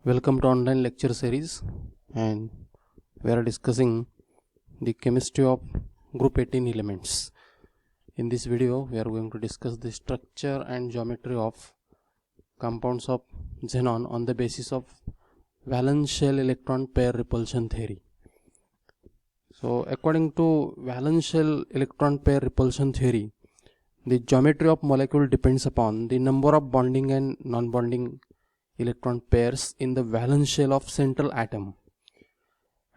Welcome to online lecture series, and we are discussing the chemistry of group 18 elements. In this video we are going to discuss the structure and geometry of compounds of xenon on the basis of valence shell electron pair repulsion theory. So according to valence shell electron pair repulsion theory, the geometry of molecule depends upon the number of bonding and non-bonding electron pairs in the valence shell of central atom,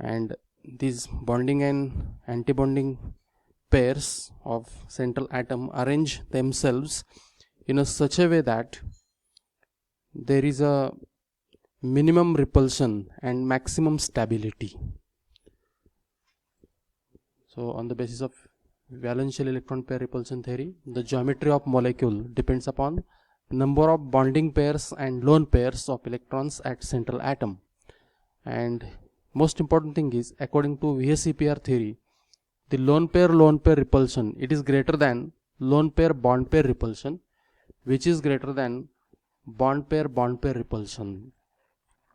and these bonding and antibonding pairs of central atom arrange themselves in such a way that there is a minimum repulsion and maximum stability. So on the basis of valence shell electron pair repulsion theory, the geometry of molecule depends upon number of bonding pairs and lone pairs of electrons at central atom. And most important thing is, according to VSEPR theory, the lone pair repulsion, it is greater than lone pair bond pair repulsion, which is greater than bond pair repulsion.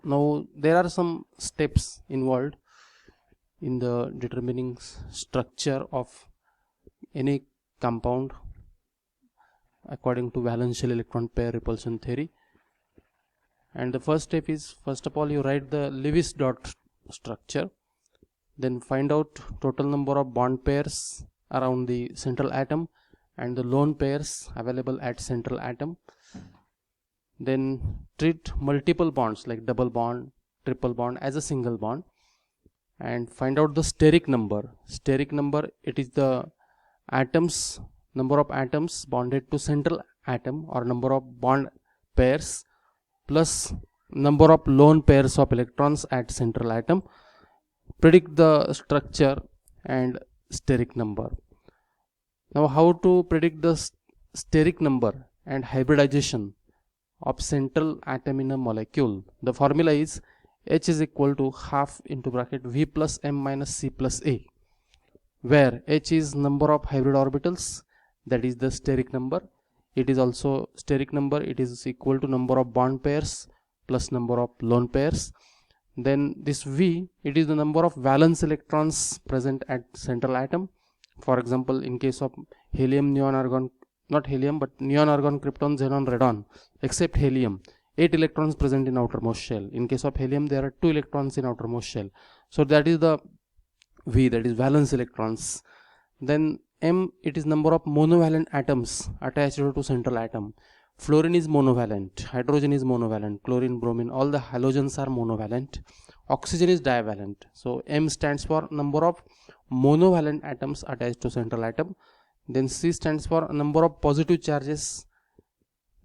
Now there are some steps involved in the determining structure of any compound according to valence shell electron pair repulsion theory. And the first step is, first of all, you write the Lewis dot structure, then find out total number of bond pairs around the central atom and the lone pairs available at central atom. Then treat multiple bonds like double bond, triple bond as a single bond, and find out the steric number. Steric number, it is the atoms, number of atoms bonded to central atom, or number of bond pairs plus number of lone pairs of electrons at central atom. Predict the structure and steric number. Now how to predict the steric number and hybridization of central atom in a molecule? The formula is H is equal to half into bracket V plus M minus C plus A, where H is number of hybrid orbitals, that is the steric number. It is also steric number, it is equal to number of bond pairs plus number of lone pairs. Then this V, it is the number of valence electrons present at central atom. For example, in case of helium, neon, argon, not helium but neon, argon, krypton, xenon, radon, except helium, 8 electrons present in outermost shell. In case of helium, there are 2 electrons in outermost shell. So that is the V, that is valence electrons. Then M, it is number of monovalent atoms attached to central atom. Fluorine is monovalent, hydrogen is monovalent, chlorine, bromine, all the halogens are monovalent. Oxygen is divalent. So M stands for number of monovalent atoms attached to central atom. Then C stands for number of positive charges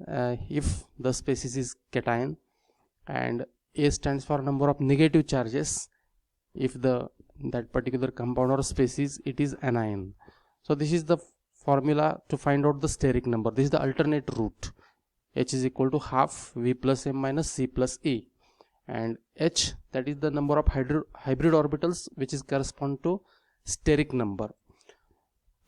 if the species is cation, and A stands for number of negative charges if that particular compound or species it is anion. So this is the formula to find out the steric number. This is the alternate route. H is equal to half V plus M minus C plus A, and H, that is the number of hybrid orbitals, which is correspond to steric number.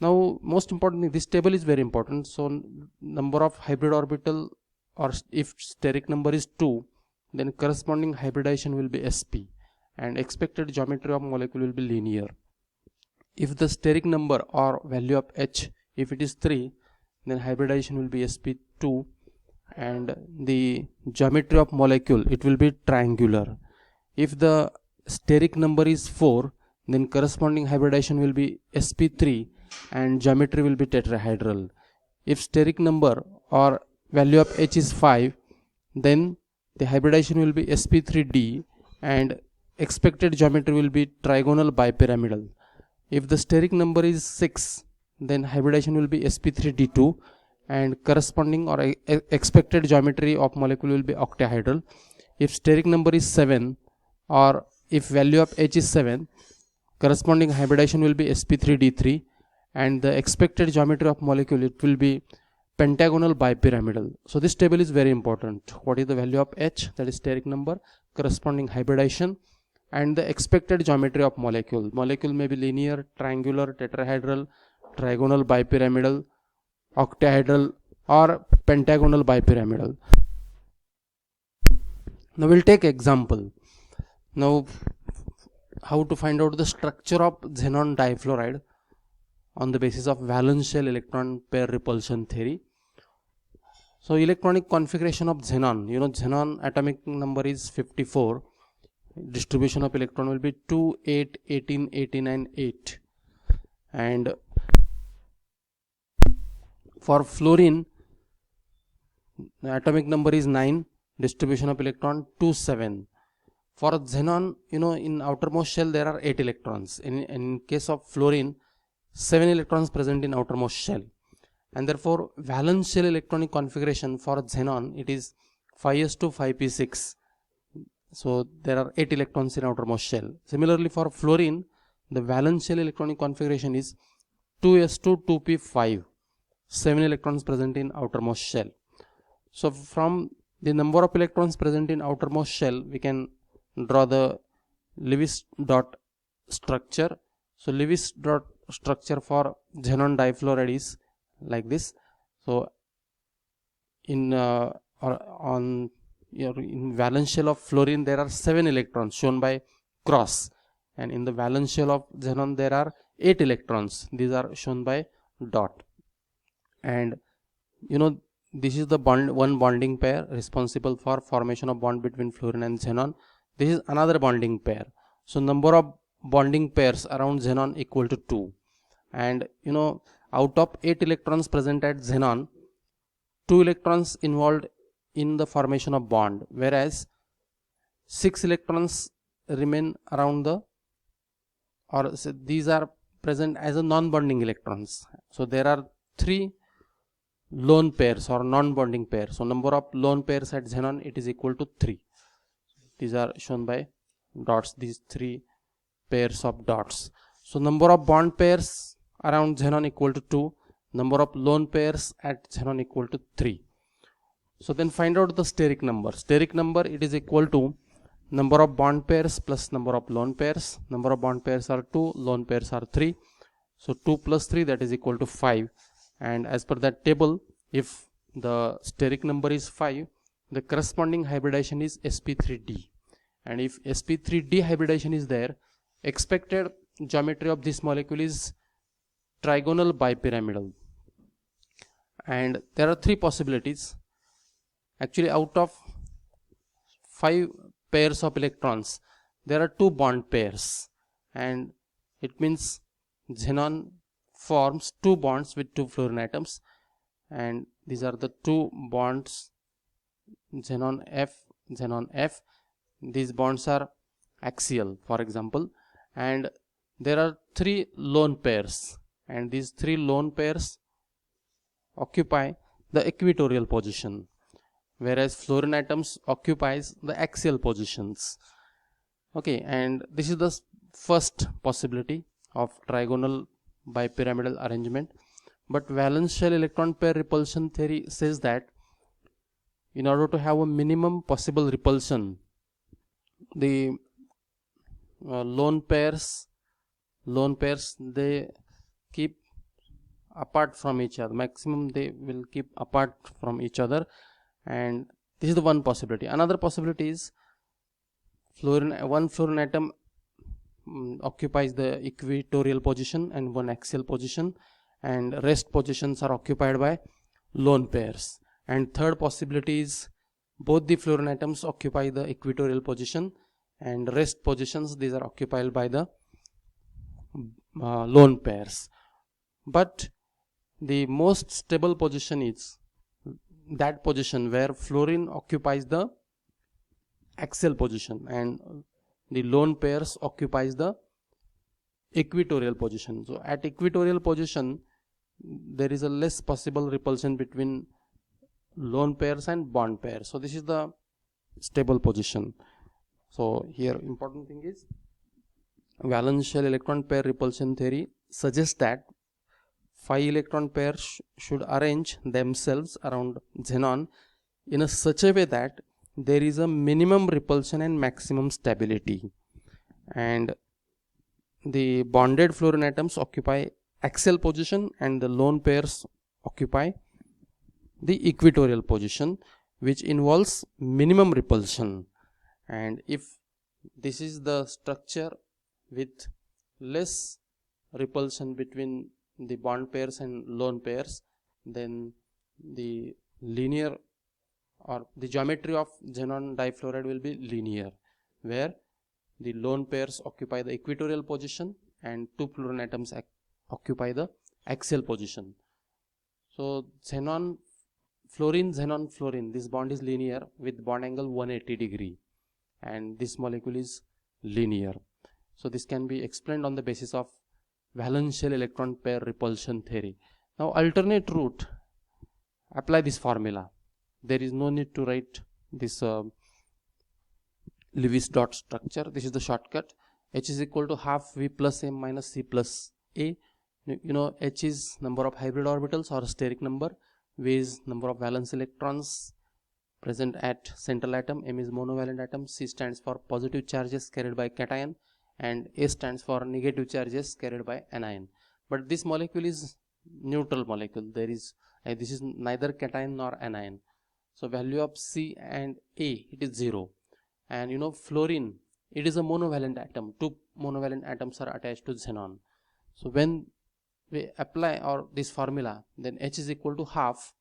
Now most importantly, this table is very important. So number of hybrid orbital, or if steric number is 2, then corresponding hybridization will be sp, and expected geometry of molecule will be linear. If the steric number or value of H, if it is 3, then hybridization will be sp2, and the geometry of molecule, it will be triangular. If the steric number is 4, then corresponding hybridization will be sp3 and geometry will be tetrahedral. If steric number or value of H is 5, then the hybridization will be sp3d and expected geometry will be trigonal bipyramidal. If the steric number is 6, then hybridization will be sp3d2 and corresponding or expected geometry of molecule will be octahedral. If steric number is 7, or if value of H is 7, corresponding hybridization will be sp3d3 and the expected geometry of molecule, it will be pentagonal bipyramidal. So this table is very important. What is the value of H, that is steric number, corresponding hybridization, and the expected geometry of molecule. Molecule may be linear, triangular, tetrahedral, trigonal bipyramidal, octahedral, or pentagonal bipyramidal. Now we'll take example. Now how to find out the structure of xenon difluoride on the basis of valence shell electron pair repulsion theory. So electronic configuration of xenon, xenon atomic number is 54, distribution of electron will be 2, 8, 18, 89, 8, and for fluorine the atomic number is 9, distribution of electron 2, 7. For xenon, in outermost shell there are 8 electrons. In case of fluorine, 7 electrons present in outermost shell, and therefore valence shell electronic configuration for xenon, it is 5s2 5p6. So there are 8 electrons in outermost shell. Similarly for fluorine, the valence shell electronic configuration is 2s2 2p5, 7 electrons present in outermost shell. So from the number of electrons present in outermost shell, we can draw the Lewis dot structure. So Lewis dot structure for xenon difluoride is like this. So in in valence shell of fluorine there are 7 electrons shown by cross, and in the valence shell of xenon there are 8 electrons, these are shown by dot. And this is the one bonding pair responsible for formation of bond between fluorine and xenon. This is another bonding pair. So number of bonding pairs around xenon equal to 2, and out of 8 electrons present at xenon, 2 electrons involved in the formation of bond, whereas 6 electrons remain around these are present as a non-bonding electrons. So there are 3 lone pairs or non-bonding pairs. So number of lone pairs at xenon, it is equal to 3. These are shown by dots, these 3 pairs of dots. So number of bond pairs around xenon equal to 2, number of lone pairs at xenon equal to 3. So then find out the steric number. Steric number, it is equal to number of bond pairs plus number of lone pairs. Number of bond pairs are 2, lone pairs are 3. So 2 plus 3, that is equal to 5. And as per that table, if the steric number is 5, the corresponding hybridization is sp3d. And if sp3d hybridization is there, expected geometry of this molecule is trigonal bipyramidal. And there are 3 possibilities. Actually, out of 5 pairs of electrons, there are 2 bond pairs, and it means xenon forms 2 bonds with 2 fluorine atoms, and these are the 2 bonds, xenon F. These bonds are axial, for example, and there are 3 lone pairs, and these 3 lone pairs occupy the equatorial position, whereas fluorine atoms occupies the axial positions. Okay, and this is the first possibility of trigonal bipyramidal arrangement. But valence shell electron pair repulsion theory says that in order to have a minimum possible repulsion, the lone pairs they keep apart from each other. Maximum they will keep apart from each other, and this is the one possibility. Another possibility is one fluorine atom occupies the equatorial position and one axial position, and rest positions are occupied by lone pairs. And third possibility is both the fluorine atoms occupy the equatorial position, and rest positions, these are occupied by the lone pairs. But the most stable position is that position where fluorine occupies the axial position and the lone pairs occupies the equatorial position. So at equatorial position, there is a less possible repulsion between lone pairs and bond pairs. So this is the stable position. So here important thing is valence shell electron pair repulsion theory suggests that 5 electron pairs should arrange themselves around xenon in a such a way that there is a minimum repulsion and maximum stability, and the bonded fluorine atoms occupy axial position and the lone pairs occupy the equatorial position, which involves minimum repulsion. and if this is the structure with less repulsion between the bond pairs and lone pairs, then the linear or the geometry of xenon difluoride will be linear, where the lone pairs occupy the equatorial position and two fluorine atoms occupy the axial position. So xenon fluorine, this bond is linear with bond angle 180 degree, and this molecule is linear. So this can be explained on the basis of valence shell electron pair repulsion theory. Now alternate route, apply this formula. There is no need to write this Lewis dot structure. This is the shortcut. H is equal to half V plus M minus C plus A. You know, H is number of hybrid orbitals or steric number. V is number of valence electrons present at central atom. M is monovalent atom. C stands for positive charges carried by cation, and A stands for negative charges carried by anion. But this molecule is neutral molecule. This is neither cation nor anion. So value of C and A, it is 0. And you know, fluorine, it is a monovalent atom. Two monovalent atoms are attached to xenon. So when we apply this formula, then H is equal to half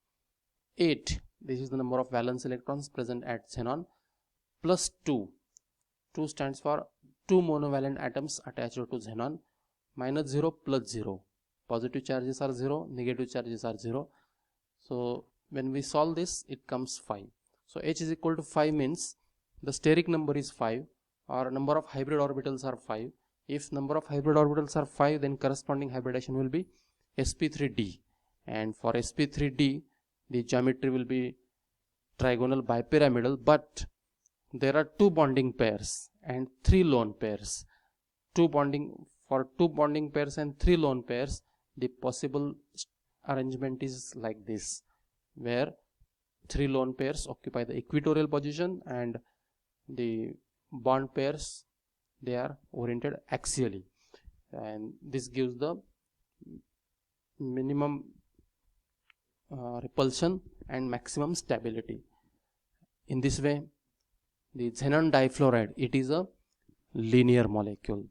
8. This is the number of valence electrons present at xenon, plus 2. 2 stands for two monovalent atoms attached to xenon, minus 0 plus 0. Positive charges are 0, negative charges are 0. So when we solve this, it comes 5. So H is equal to 5 means the steric number is 5, or number of hybrid orbitals are 5. If number of hybrid orbitals are 5, then corresponding hybridization will be sp3d, and for sp3d the geometry will be trigonal bipyramidal, but there are two bonding pairs and three lone pairs. For two bonding pairs and three lone pairs, the possible arrangement is like this, where three lone pairs occupy the equatorial position and the bond pairs, they are oriented axially, and this gives the minimum repulsion and maximum stability. In this way, the xenon difluoride, it is a linear molecule.